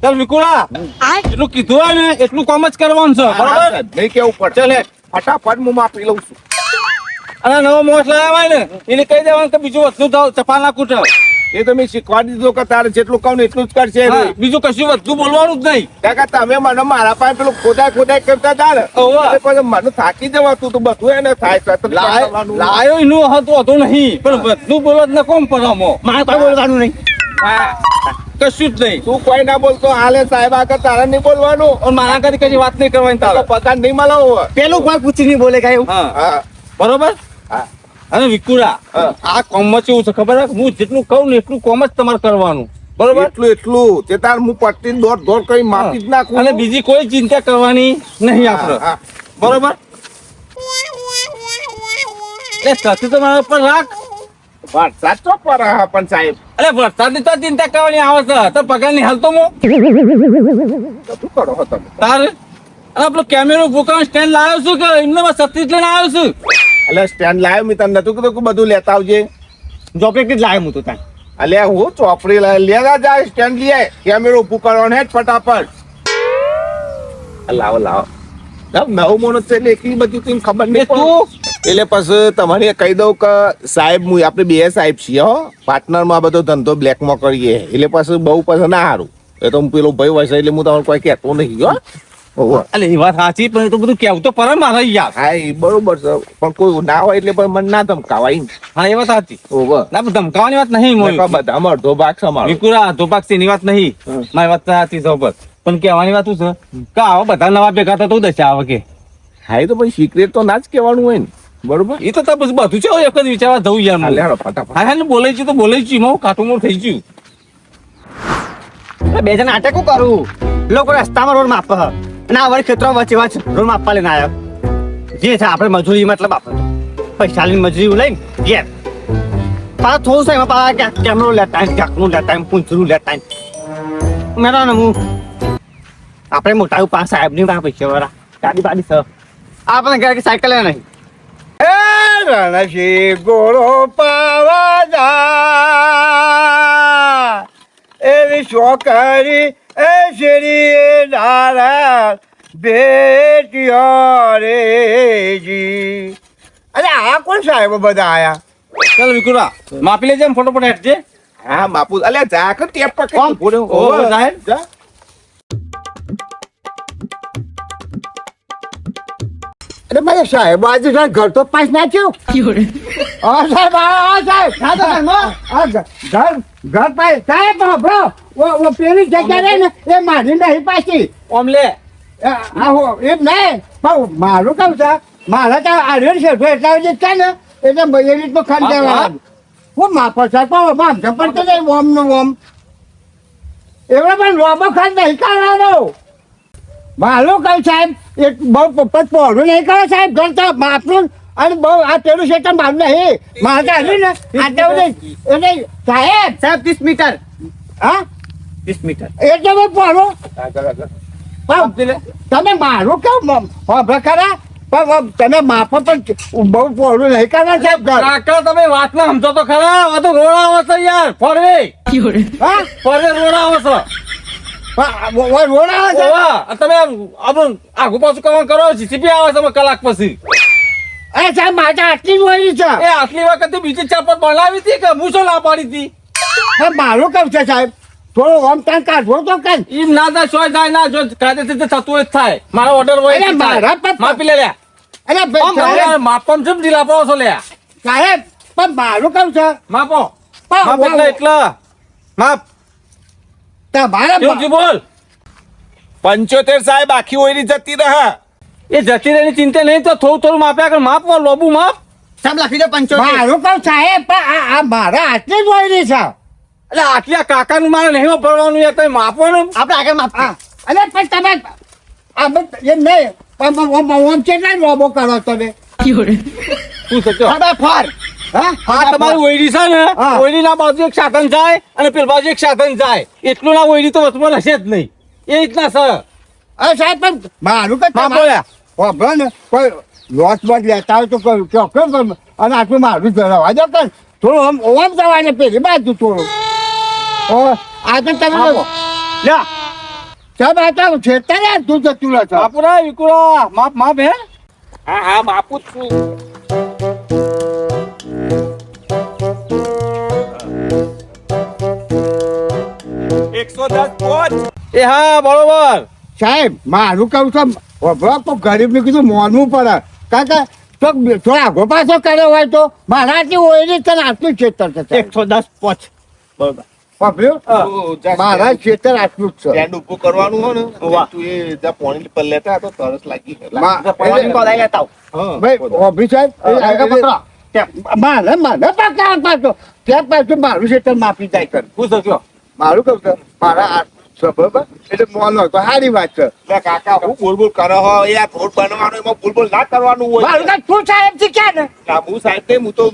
ચાલ વિકુળા એટલું કીધું હોય ને એટલું કામ જ કરવાનું છે બરાબર નહીં કેવું પડશે લે ફટાફટ હું માપી લઉં છું અને નવો મોસ લાવ્યા હોય ને એને કહી દેવાનું કે બીજું વધુ ચપા ના કૂટો એ તો મેં શીખવાડી દીધું કે તારે જેટલું કહું ને એટલું જ કરશે બીજું કશું વધુ બોલવાનું જ નહીં કાકા તમે મને મારા પાસે પેલું ખોદાય કરતા હતા ને પછી મને થાકી જવાતું તો બધું એને થાય લાયો એનું હતું નહીં પણ બધું બોલો જ ને કોમ પડામો મારે કોઈ બોલવાનું નહીં કશું જ નહીં તું કોઈ ના બોલતો હાલે સાહેબ આગળ તારે નહીં બોલવાનું અને મારા કદી કદી વાત નહીં કરવાની તારે પગાર નહીં મળો પેલું કોઈ પૂછી નહીં બોલે કાંઈ હા બરોબર અને વિકુરા આ કોમમાં કેવું છે ખબર હું જેટલું કહું ને એટલું કોમ જ તમારે કરવાનું બરોબર એટલું તે તાર હું પટ્ટી દોડ કરી માપી જ નાખું અને બીજી કોઈ ચિંતા કરવાની નહીં આપણે બરોબર એ સાથી તો મારા ઉપર રાખ વરસાદ તો પર પણ સાહેબ અરે વરસાદની તો ચિંતા કરવાની આવે છે તો પગાર ની હાલતો હું શું કરો છો તમે તારે આપણો કેમેરો ભૂકાનો સ્ટેન્ડ લાવ્યો છું કે એમને સતીશ લઈને આવ્યો છું એટલે સ્ટેન્ડ લાવ્યો મેં તને નતું કીધું કે બધું લેતા આવજે જોપેક જ લાવ્યો હું તો ત્યાં અલ્યા હું ચોપડી લેવા જાય સ્ટેન્ડ લઈ કેમેરો ઉભું કરવાનું હે ફટાફટ લાવો નવ મોનો છે એટલે એટલી બધી તમને ખબર નહીં તું એટલે પછી તમારે કહી દઉં કે સાહેબ હું આપણે બે સાહેબ છીએ હો પાર્ટનરમાં બધો ધંધો બ્લેકમાં કરીએ એટલે પછી બહુ પછી ના સારું એ તો હું પેલો ભાઈ હોય એટલે હું તમારે કોઈ કહેતો નહીં હો અલે એ વાત સાચી પણ એ તો બધું કેવું તો પર મારે યાર હા એ બરોબર છે પણ કોઈ ના હોય એટલે પણ મને ના ધમકાવાય હા એ વાત સાચી ઓવર ના પણ ધમકાવાની વાત નહીં બધા અડધો ભાગ સમારો વિકુરા અડધો ભાગ છે એની વાત નહીં મારી વાત સાચી છે ઉપર પણ કહેવાની વાત શું છે કે આવો બધા નવા ભેગા થતા તો દશા આવે કે હા એ તો પછી સિક્રેટ તો ના જ કહેવાનું હોય ને બરોબર એ તો બધું છે એક જ વિચારવા જવું યાર ફટાફટ હા ને બોલાઈ છું તો બોલાઈ છું હું કાટું મોર થઈ ગયું બે જણ આટેકું કરું લોકો રસ્તામાં રોડ માપ અને આ વળી ખેતરો વચ્ચે રોડ માપવા લઈને આવ્યા જે છે આપણે મજૂરી મતલબ આપણે પૈસા લઈને મજૂરી લઈને ઘેર પાછા થોડું છે એમાં પાછા કેમેરો લેતા ઢાકણું લેતા પૂંછરું લેતા મેરા ને હું આપણે મોટા પાંચ સાહેબ ની પૈસા વાળા ગાડી બાડી સર આપણે ઘરે સાયકલ નહીં રણસી ગોળો પાવા જા એવી છોકરી એ શ્રી નારા બેટિયો રે જી અરે આ કોણ સાહેબ બધા આયા ચાલ વિકુરા માપી લેજે ફટોફટ હેઠજે હા બાપુ અલ્યા જા કર ટેપ પર કોણ ઓ સાહેબ જા અરે મારે સાહેબ આજે ઘર તો પાસ નાખ્યું સાહેબ ઘર પાસે સાહેબ બ્રો પેલી જગ્યા રે ને એ મારી નહીં પાછી ઓમલે એમ નહીં પણ મારું કેવું છે મારા ત્યાં આર્યન છે એટલા વખતે છે ને એટલે એ રીતનું ખાલી દેવા હું માપો છે પણ આમ જપણ તો નહીં ઓમ નું ઓમ એવડે પણ રોબો ખાલી નહીં કરવાનો મારું કહું સાહેબ એક બહુ પહોળું નહીં કરો સાહેબ ઘર તો માપનું અને બહુ આ પેલું છે તો મારું નહીં મારે તો આવ્યું ને આટલું એટલે સાહેબ 30 મીટર હા 30 મીટર એટલે બહુ પહોળું તમે મારું કેવું ખરા પણ તમે માપો પણ બહુ પહોળું નહીં કરવા સાહેબ કાકા તમે વાત ના સમજો તો ખરા આ તો રોડ આવે છે યાર ફરવે હા ફરવે રોડ આવે છે રોડ આવે છે તમે આપણું આગુ પાછું કામ કરો જીસીપી આવે છે કલાક પછી અરે સાહેબ મારે આટલી જ હોય છે એ આટલી વખતે બીજી ચાપત બનાવી હતી કે હું શું ના પાડી હતી મારું કેવું છે સાહેબ થોડું ઓમ તાન કાઢવો તો કઈ એમ ના થાય સોય જાય ના જો કાયદેસર થતું જ થાય મારો ઓર્ડર હોય માપી લે અરે માપમ છે ઢીલા પાડો છો લે સાહેબ પણ મારું કેવું છે માપો માપ એટલે માપ તમારા બોલ 75 સાહેબ આખી ઓયરી જતી રહે એ જતી રહેની ચિંતા નહીં તો થોડું થોડું માપ્યા કર માપ લોબુ માપ સાહેબ લખી દે 75 મારું કહું સાહેબ પણ આ મારા આટલી જ ઓયરી છે એટલે આટલી કાકાનું મારે નહીં ભરવાનું યાર તમે માપો ને આપણે આગળ માપ અરે પણ તમે એમ નહીં ઓમ કેટલા રોબો કરો તમે શું થતો ફર હા તમારી ઓયડી છે ને ઓયડી ના બાજુ એક સાધન જાય અને પેલ બાજુ એક સાધન જાય એટલું ના ઓયડી તો વચમાં હશે જ નહીં એ રીતના સર અરે સાહેબ પણ મારું કઈ બોલ્યા ને કોઈ લોસ બોસ લેતા હોય તો ચોક્કસ અને આટલું મારું જણાવવા દો કે થોડું ઓમ જવાને પેલી બાજુ થોડું આ તો તમે લ્યો સાહેબ આ તો છેતર યાર તું જતું રહે છે બાપુરા વિકુરા માપ માપ હે હા હા માપું જ છું. એ હા બરોબર સાહેબ મારું કહું છું તો ગરીબને કીધું મોનવું પડે કારણ કે થોડા આગો પાછો કર્યો હોય તો મારાથી ઓયરી તને આટલું છેતર છે 110 પોચ બરોબર વાપર્યું મારા છેતર આટલું જ છે સ્ટેન્ડ ઊભું કરવાનું હોય ને વાહ. તું એ જ્યાં પોણી પર લેતા હતા તરસ લાગી પાણી તો લઈ લેતા હા, ભાઈ ઓભી સાહેબ મારે પકડા પાછો ત્યાં પાછું મારું છેતર માફી જાય કર હું શક્યો મારું કહું છું મારા આ છે બરોબર એટલે મોનો તો સારી વાત છે લે કાકા હું બોલ કરો હો યાર રોડ બનાવવાનું એમાં બોલ ના કરવાનું હોય મારું કાંઈ તું સાહેબ શીખ્યા ને ના, હું સાહેબ નહીં, હું તો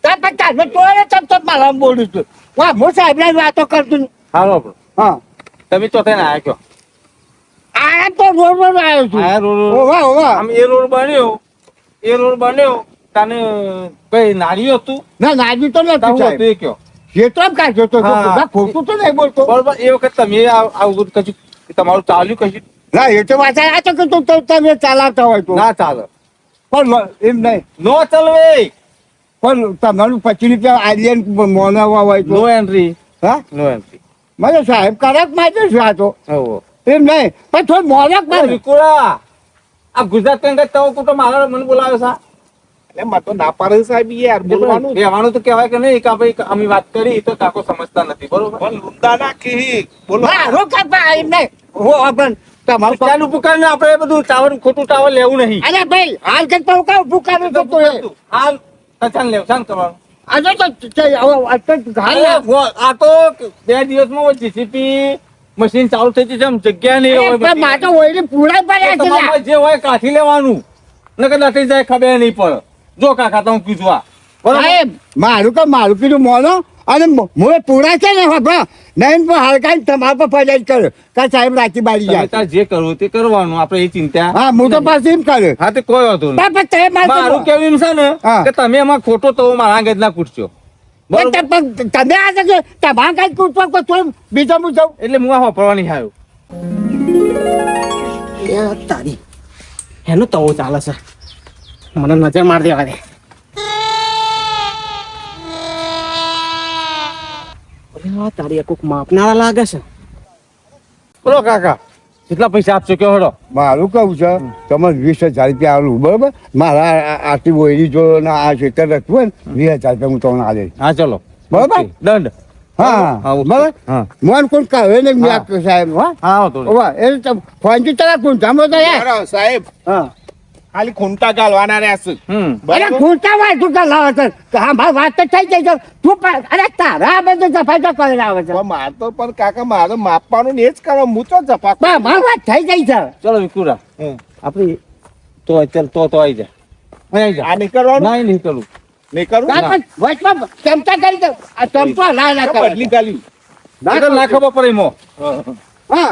ત્યાં પછી તારે તોય ચમ મારા બોલું છું વાહ હું સાહેબ ને વાતો કરતું ને. હાલો આપણો હા તમે તો થઈને આયા કયો આ તો રોડ રોડ આવ્યો છું આયા રોડ ઓવા ઓવા આમ એ રોડ બન્યો તાને કઈ નારી હતું ના નાજી તો નથી તાવું સાહેબ હતું એ કયો ખેતરમાં કાઢ્યો તો હા. બધા ખોટું તો નહીં બોલતો બરોબર એ વખત તમે આવું કશું તમારું ચાલ્યું કશું ના એ તો વાત આ તો કે તું તમે ચલાવતા હોય તો ના ચાલે પણ એમ નહીં નો ચલવે પણ તમારું 25 રૂપિયા આલિયન મોનાવા હોય નો તો એન્ટ્રી હા નો એન્ટ્રી મને સાહેબ કડક માં જ આ તો હો એમ નહીં પણ થોડું મોનક માં વિકુળા આ ગુજરાત કઈ તવો કુટુંબ મારા મને બોલાવે છે એટલે મને તો ના પાડે છે સાહેબ યાર બોલવાનું કહેવાનું તો કહેવાય કે નહીં કે ભાઈ અમે વાત કરી તો કાકો સમજતા નથી બરોબર પણ લુંડા નાખી બોલો મારો કાપા એમ નહીં હો પણ તમારું ચાલુ પુકારને આપણે બધું ટાવર ખોટું ટાવર લેવું નહીં અરે ભાઈ હાલ કે તો કાવ ભૂકાનું તો તો એ હાલ કચાન લેવ શાંત કરવાનું આજે તો હાલ આ તો 2 દિવસમાં જીસીપી મશીન ચાલુ થઈ જશે આમ જગ્યા નહીં હોય પણ બધી. માતો ઓઈડી પૂરા પડ્યા છે તમારે જે હોય કાઢી લેવાનું નકર લટી જાય ખબર નહીં પડે જો કાકા તો હું કીધું આ બરોબર સાહેબ મારું કીધું મોનો અને મોએ પૂરા છે ને બાબા નહીં પણ હલકા તમારા પર ફરિયાદ કર્યો કે સાહેબ રાતી બારી તમે જાય તાર જે કરવું તે કરવાનું આપણે એ ચિંતા હા હું તો પાછી એમ કર્યો હા તે કોઈ વાંધો નહીં પણ તે મારું કેવું એમ છે ને હા. કે તમે એમાં ખોટો તો મારા આગળ ના કૂટશો બરોબર? તમે આ છે તમારા કઈ કૂટવા કોઈ થોડું બીજા હું જાઉં એટલે હું આ વાપરવાની આવ્યો તારી એનું તવો ચાલે છે મને નજર માર દેવા દે અરે તારી આ કોક માપનારા લાગે છે બોલો કાકા કેટલા પૈસા આપશો કયો હડો મારું કહું છે તમે 20,000 રૂપિયા આવું બરોબર મારા આટલી બોયરી જો ના આ ખેતર રખવું હોય ને 20,000 રૂપિયા હું તમને આલે હા ચલો બરોબર? ઓકે, દંડ હા ઓકે. બરાબર હા મોન કોણ કહે ને હા. મેં સાહેબ હા હા આવતો ઓવા એ તો ફોન થી તરા કોણ જામો તો યાર અરે સાહેબ હા ખાલી ખૂંટા ગાલવાના રહેશે હમ અરે બરાબર? ખૂંટા વાત તું કાલ લાવે છે હા ભાઈ વાત તો થઈ જાય છે તું પણ અરે તારા આ બધું જફાઈ તો કરી આવે છે પણ મારે તો પણ કાકા મારે માપવાનું ને એ જ કરો હું તો જપા બા મારી વાત થઈ જાય છે ચલો વિકુરા હમ. આપણી તો ચાલ તો આવી જા અહીં આવી જા આ નહીં કરવાનું ના નહીં કરું નહીં કરું ના પણ વચમાં ચમચા કરી દો આ ચમચા ના તો કરે બદલી ગાલ્યું ના ખબર પડે મો હા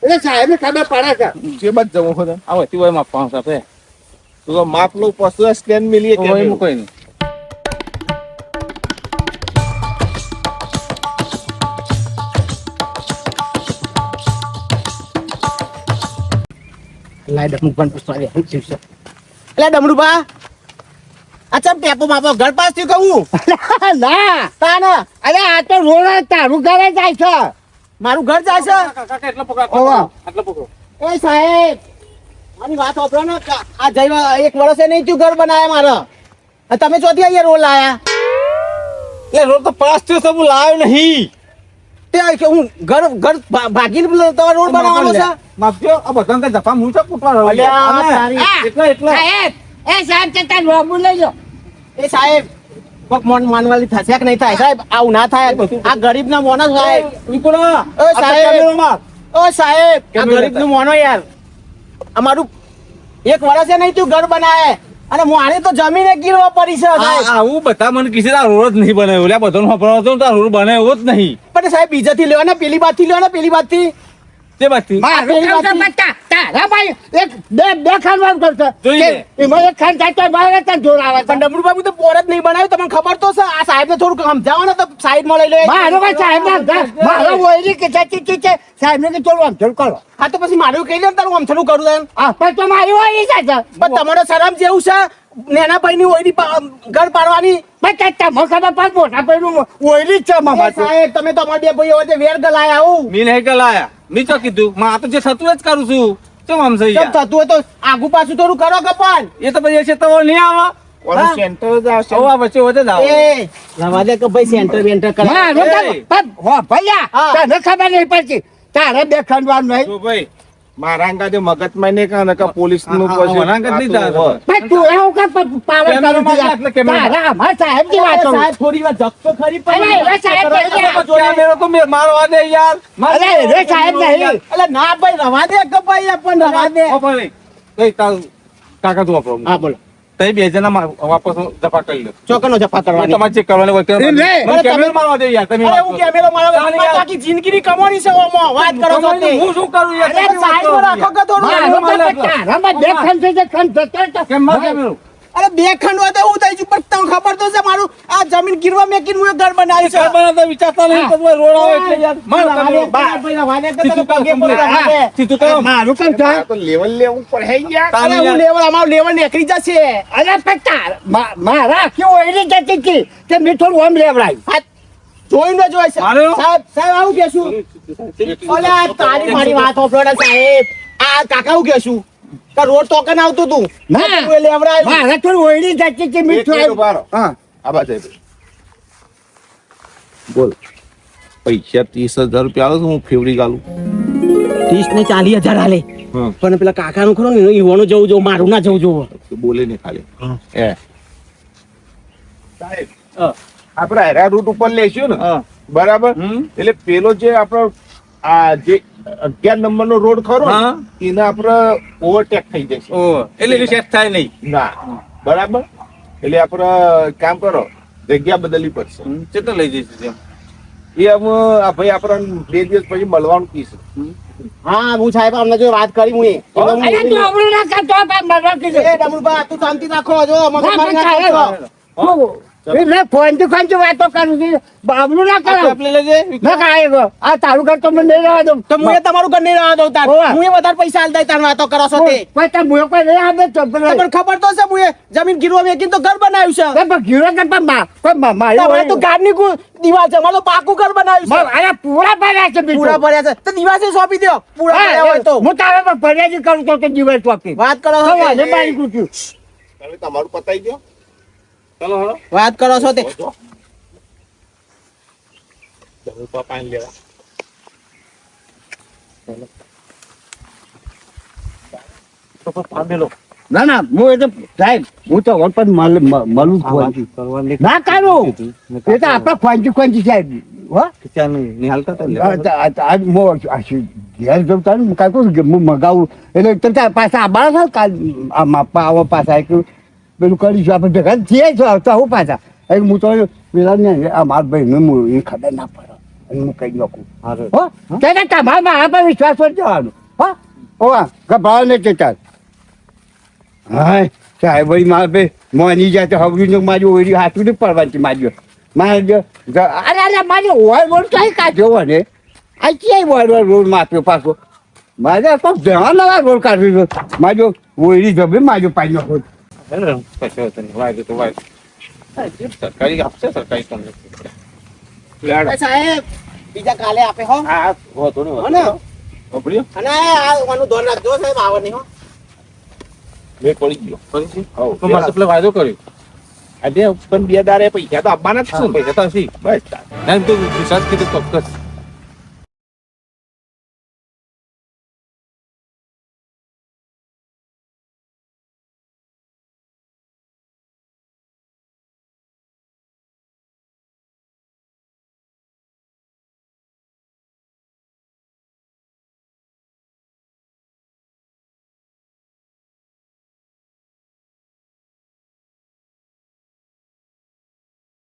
એટલે સાહેબ ને ખબર પડે છે જે બાદ જવું હોય આવો તી હોય માં પાંચ આપે તો માપ લો પછી સ્ટેન્ડ મિલીએ કે હોય નહીં? મૂકો નહીં લાય ડમરૂ પણ પૂછવા દે શું છે એટલે ડમરૂ બા અચ્છા ટેપો માપો ઘર પાસ થયું કહું ના તાના અરે આ તો રોડ તારું ઘરે જાય છે મારું ઘર જાય છે કાકા એટલો પકડ ઓવા. આટલો પકડો એ સાહેબ મારી વાત સાંભળો ને આ જઈ 1 વર્ષે નહીં થયું ઘર બનાયા મારા અને તમે ચોથી અહીંયા રોલ લાયા એ રોડ તો પાસ થયો સબ લાવ્યો નહીં તે કે હું ઘર ભાગીને તમારો રોડ બનાવવાનો છે માપજો આ બધા કઈ જફા મૂંચા કૂટવા રહ્યો અલ્યા, તારી- એટલે સાહેબ એ સાહેબ ચતા લોબુ લઈ લો એ સાહેબ કોક માનવાલી થશે કે નહીં થાય સાહેબ આવું ના થાય આ ગરીબના મોનો સાહેબ વિકુરા ઓ સાહેબ ઓ સાહેબ આ કેમેરો ગરીબનું મોનો યાર અમારું 1 વર્ષે નહીં તું ઘર બનાવે અને મારે તો જમીને ગીરવા પડી છે સાહેબ આવું બધા મને કિસે આ રોડ જ નહીં બનાવ્યો લ્યા બધાનો વાપરવાનો હતો ને તો આ રોડ બનાવ્યો જ નહીં પણ સાહેબ બીજાથી લેવાના પેલી બાજથી લેવાના પેલી બાજથી તે બાજુથી. મારું કામ છે બચ્ચા. તારા ભાઈ એક બે ખાનવાન કરશે. જોઈએ. કે એમાં એક ખાન થાય તો મારે તને જોર આવે છે. પણ ડમરૂ બાબુ તો પોર જ નહીં બનાવ્યું તમને ખબર તો છે આ સાહેબ ને થોડુંક સમજાવો ને તો સાઈડ માં લઈ લે મારો ભાઈ સાહેબ ના મારો વોયરી કે ચચી છે સાહેબ ને કે થોડું આમથોડું કરો. હા તો પછી મારું કહી દે ને તારું અમથનું કરું એમ આ પણ તો મારી વોયરી છે પણ તમારો શરમ જેવું છે નેના ભાઈ ની ઓયડી ઘર પાડવાની પણ તમે ખબર પાસ મોટા ભાઈ વોયરી જ છે મામા તો. સાહેબ તમે તો અમારા બે ભાઈઓ વચ્ચે વેર ગલાયા આવું મી નહીં કલાયા. મી તો કીધું. માં આ તો જે થતું એ જ કરું છું. કેમ આમ છે કેમ યાર? થતું હોય તો આગુ પાછું થોડું કરો કપાન એ તો પછી છે તો નહીં આવે. ઓલું સેન્ટર જ આવશે. હવે આ વચ્ચે વચ્ચે જ આવે. એ રવા દે કે ભાઈ સેન્ટર વેન્ટર કરે મારું કામ પણ હો ભૈયા હા. તને ખબર નહીં પડતી તારે બે ખાનવાન નહીં. જો ભાઈ મારા અંગાજે મગજમાં નહીં કાં નકર પોલીસનું હા, પછી વળાંક જ નહીં આટલું થાય. હોય. પણ તું એવું કે પાવર કેમેરો કરું માં એટલે છું કેમેરો. તારા અમારા સાહેબ ની વાત કરું. સાહેબ થોડી વાર જગતો ખરી અરે, એવા સાહેબ નહીં યાર. કેમેરો તો મેં મારવા દે યાર. અરે રે સાહેબ નહીં. એટલે ના ભાઈ રવા દે કપાઈ પણ રવા દે ઓ ભાઈ. એ તારું કાકા તું વાપરો. હા બોલો તઈ બે જણા વાપસ જપા કરી લો. ચોકનો જપા કરવાની તમારે ચેક કરવાનું હોય તો એ લે. મને કેમેરો મારવા દે યાર. તમે અરે હું કેમેરો મારો તારી યાર. આખી જિંદગીની કમાણી છે ઓમાં વાત કરો છો તે હું શું કરું યાર? અરે સાઈડમાં રાખો કે થોડું મારું કામ પણ તારામાં બે ખાન છે જે ખાન થતો તો. કેમ માં કેમેરો? અરે બે ખંડ હોય તો હું થઈ છું પણ તમને ખબર તો છે મારું આ જમીન ગીરવા મેકીને હું એક ઘર બનાવ્યું છે ઘર બનાવતા વિચારતા નહીં તો રોડ આવે એટલે યાર. માર કેમેરો. ભાઈ રવા દે કે સીધું તને પગે કરો, પડે રવા દે. સીધું કરો. મારું કામ છે. આ તો લેવલ લેવું પડે યાર. અરે તારી હું યાર. લેવલ અમારું લેવલ નીકળી જશે અરે પણ મારા આખી ઓયરી જતી હતી તે મેં થોડું આમ લેવડાયું. આ જોઈને જોઈ છે મારો? સાહેબ સાહેબ આવું કેશું ઓલે આ તારી મારી વાત ઓફરોડ સાહેબ આ કાકા હું કેશું કે રોડ ટોકન આવતું તું ના. તું એ લેવડાવ્યું મારા થોડું ઓયરી જતી હતી મેં એક મિનિટ ઉભા રહો. હા આ બાજુ આવી. બોલ પૈસા 30,000 રૂપિયા આવે છે હું ફેવરી ગાલું 30 ને 40,000 હાલે હમ. પણ પેલા કાકાનું ખરો ને ઈવાનું જવું જોવું મારું ના જવું જોવું તો બોલે ને ખાલી હા. એ સાહેબ હા. આપણે હેરા રૂટ ઉપર લેશું ને હા. બરાબર હમ. એટલે પેલો જે આપણો આ જે 11 નંબરનો રોડ ખરો ને, હા. એને આપણે ઓવરટેક થઈ જશે ઓ એટલે એ સેટ થાય નહીં. ના બરાબર એટલે આપણે કામ કરો જગ્યા બદલવી પડશે ચેતો લઈ જઈશું જેમ. એ આમ આ ભાઈ આપણને 2 દિવસ પછી મળવાનું કીધું હા હું સાહેબ અમને જો વાત કરી હું અરે તું આપણું ના કરતો પણ મારવા કીધું. એ ડમરુભા તું શાંતિ રાખો જો મગજ ના, મારી પણ ના સાહેબ, કરશો. મેં ફોનથી વાતો કરું છું બાબલું ના આ કરો તો લઈ લેજે. ના કાંઈ ગો. આ તારું ઘર તો મને નહીં રહેવા દઉં. તો હું એ તમારું ઘર નહીં રહેવા દઉં તાર હોવે. હું એ વધારે પૈસા આલ દઈ તાર વાતો કરો છો તે કોઈ તાર મુયો કોઈ નહીં આપે તો પણ તમને ખબર તો છે હું એ જમીન ગીરવા મેકીને તો ઘર બનાવ્યું છે કોઈ પણ ઘીરો કે પણ કોઈ મારી તમારે તો ગારની દિવાલ છે મારો પાકું ઘર બનાવ્યું છે અરે પૂરા ભર્યા છે બીજું. પૂરા ભર્યા છે તો દિવાસે સોંપી દો પૂરા હા, ભર્યા હોય તો હું તારે પણ ફરિયાદી કરું તો કે દિવસ વાપી વાત કરો છો સવારે તે. મારી કૂટ્યું. તમે તમારું પતાઈ દો ચાલો હળો. વાત કરો છો તે જો. તમે પાણી લેવા તો પછી પામેલો. ના ના હું એ તો સાહેબ હું તો વન પર મળું ખોવાથી. કરવાની ના કરું એ તો આપણા ખોંચી સાહેબ હો નિહાલતા ઘેર જવું તારે હું કાંઈ કહું હું મગાવું એટલે તમે પાછા આબાળા છો કાલ આ માપા આવો પાછા એક પેલું કરીશું આપણે ભેગા છીએ છો આવતા હું પાછા એક હું તો પેલા ને આ મારા ભાઈને હું એ ખબર ના પડે અને હું કહી નાખું હો ત્યારે તમારે મારા પર વિશ્વાસ પર જવાનો હો ઓવા ગભરાવ નહીં કે ચાલ હા સાહેબ ભાઈ મારા ભાઈ મોની જાય તો હવડી મારી ઓરી હાથું નહીં પડવાની મારી મારે અરે મારે ઓવર રોડ કઈ કાઢ્યો ને આ ક્યાંય ઓવર રોડ માપ્યો પાછો મારે તો ઘણા નવા રોડ કાઢ્યો મારો ઓરી જમે મારો પાઈ નાખો કશો હતો નહીં. વાયદો તો વાયદો. હા, જે સરકારી આપશે સરકારી તમને. એ સાહેબ બીજા કાલે આપે હો હા હોતો નહીં હો ને હોતો. અને આ વાનું ધોન રાખજો સાહેબ આવો નહીં હો મેં પડી ગયો ફરીથી? હઉ. તો મારે પેલો વાયદો કર્યો. આજે પણ 2 દાડે પૈસા તો આપવાના જ છું પૈસા તો હશે. બસ ના એમ તો વિશ્વાસ કીધું ચોક્કસ.